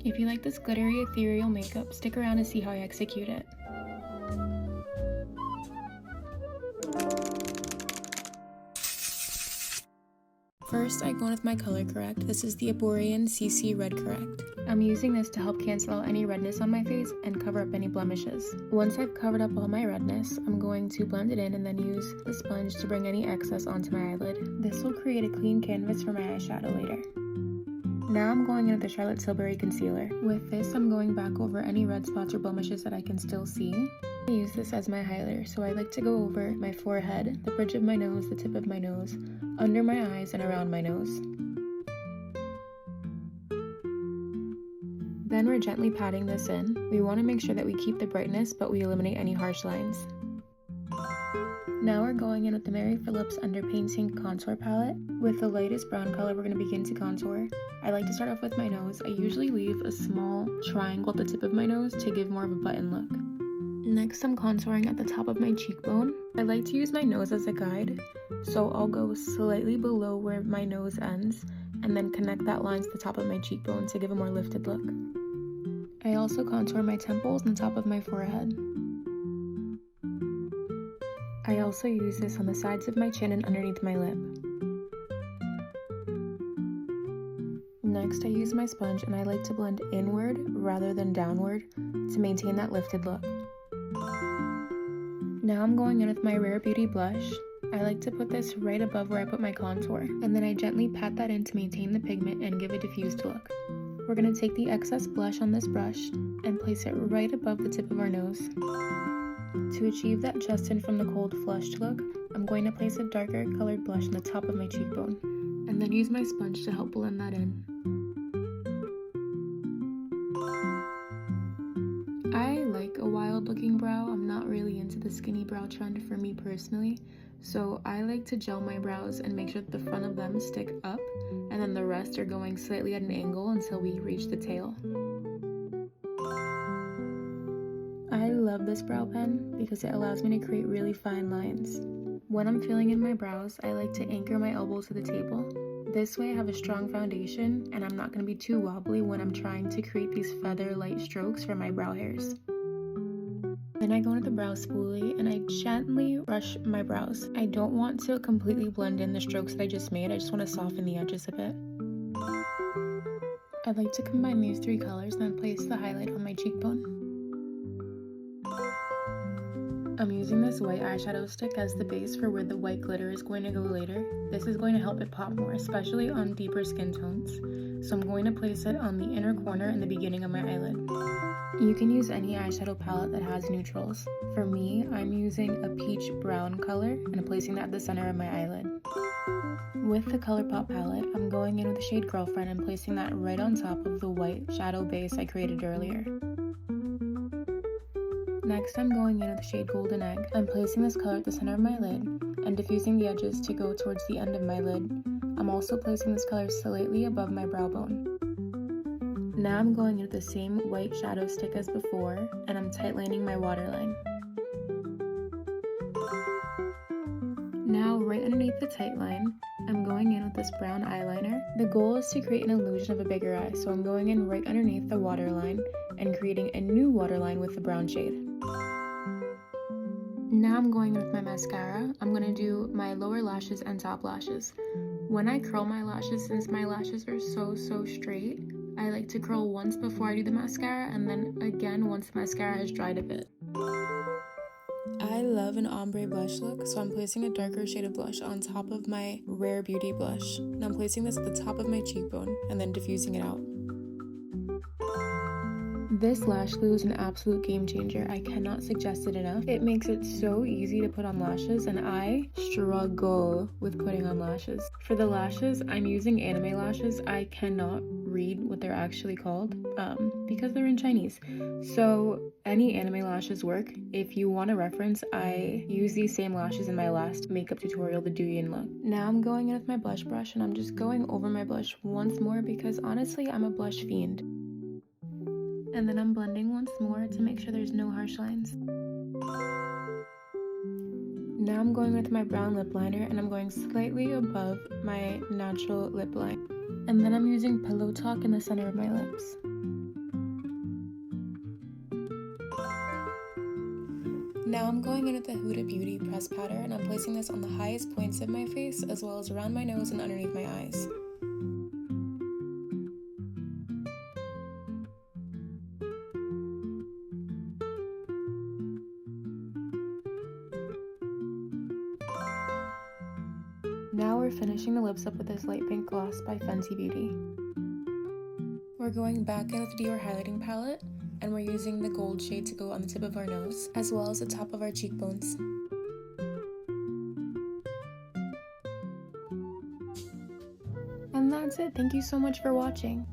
If you like this glittery ethereal makeup, stick around to see how I execute it. First, I go in with my color correct. This is the Erborian CC Red Correct. I'm using this to help cancel out any redness on my face and cover up any blemishes. Once I've covered up all my redness, I'm going to blend it in and then use the sponge to bring any excess onto my eyelid. This will create a clean canvas for my eyeshadow later. Now I'm going in with the Charlotte Tilbury concealer. With this, I'm going back over any red spots or blemishes that I can still see. I use this as my highlighter, so I like to go over my forehead, the bridge of my nose, the tip of my nose, under my eyes, and around my nose. Then we're gently patting this in. We want to make sure that we keep the brightness, but we eliminate any harsh lines. Now we're going in with the Phillips Underpainting contour palette. With the lightest brown color, we're going to begin to contour. I like to start off with my nose. I usually leave a small triangle at the tip of my nose to give more of a button look. Next, I'm contouring at the top of my cheekbone. I like to use my nose as a guide, so I'll go slightly below where my nose ends and then connect that line to the top of my cheekbone to give a more lifted look. I also contour my temples and the top of my forehead. I also use this on the sides of my chin and underneath my lip. Next, I use my sponge and I like to blend inward rather than downward to maintain that lifted look. Now I'm going in with my Rare Beauty blush. I like to put this right above where I put my contour, and then I gently pat that in to maintain the pigment and give a diffused look. We're going to take the excess blush on this brush and place it right above the tip of our nose. To achieve that just in from the cold flushed look, I'm going to place a darker colored blush on the top of my cheekbone, and then use my sponge to help blend that in. I like a wild looking brow. I'm not really into the skinny brow trend for me personally, so I like to gel my brows and make sure that the front of them stick up and then the rest are going slightly at an angle until we reach the tail. I love this brow pen because it allows me to create really fine lines. When I'm filling in my brows, I like to anchor my elbow to the table. This way I have a strong foundation and I'm not going to be too wobbly when I'm trying to create these feather light strokes for my brow hairs. Then I go into the brow spoolie and I gently brush my brows. I don't want to completely blend in the strokes that I just made, I just want to soften the edges a bit. I'd like to combine these three colors and then place the highlight on my cheekbone. I'm using this white eyeshadow stick as the base for where the white glitter is going to go later. This is going to help it pop more, especially on deeper skin tones. So I'm going to place it on the inner corner and the beginning of my eyelid. You can use any eyeshadow palette that has neutrals. For me, I'm using a peach brown color and I'm placing that at the center of my eyelid. With the ColourPop palette, I'm going in with the shade Girlfriend and placing that right on top of the white shadow base I created earlier. Next, I'm going in with the shade Golden Egg. I'm placing this color at the center of my lid and diffusing the edges to go towards the end of my lid. I'm also placing this color slightly above my brow bone. Now I'm going in with the same white shadow stick as before, and I'm tightlining my waterline. Now, right underneath the tight line, I'm going in with this brown eyeliner. The goal is to create an illusion of a bigger eye, so I'm going in right underneath the waterline and creating a new waterline with the brown shade. Now I'm going with my mascara. I'm going to do my lower lashes and top lashes. When I curl my lashes, since my lashes are so straight, I like to curl once before I do the mascara and then again once the mascara has dried a bit. I love an ombre blush look, so I'm placing a darker shade of blush on top of my Rare Beauty blush. Now I'm placing this at the top of my cheekbone and then diffusing it out. This lash glue is an absolute game changer. I cannot suggest it enough. It makes it so easy to put on lashes, and I struggle with putting on lashes. For the lashes, I'm using anime lashes. I cannot read what they're actually called because they're in Chinese. So any anime lashes work. If you want a reference, I use these same lashes in my last makeup tutorial, the Douyin look. Now I'm going in with my blush brush and I'm just going over my blush once more because honestly, I'm a blush fiend. And then I'm blending once more to make sure there's no harsh lines. Now I'm going with my brown lip liner and I'm going slightly above my natural lip line. And then I'm using Pillow Talk in the center of my lips. Now I'm going in with the Huda Beauty press powder, and I'm placing this on the highest points of my face as well as around my nose and underneath my eyes. Now we're finishing the lips up with this light pink gloss by Fenty Beauty. We're going back in with the Dior highlighting palette, and we're using the gold shade to go on the tip of our nose, as well as the top of our cheekbones. And that's it. Thank you so much for watching.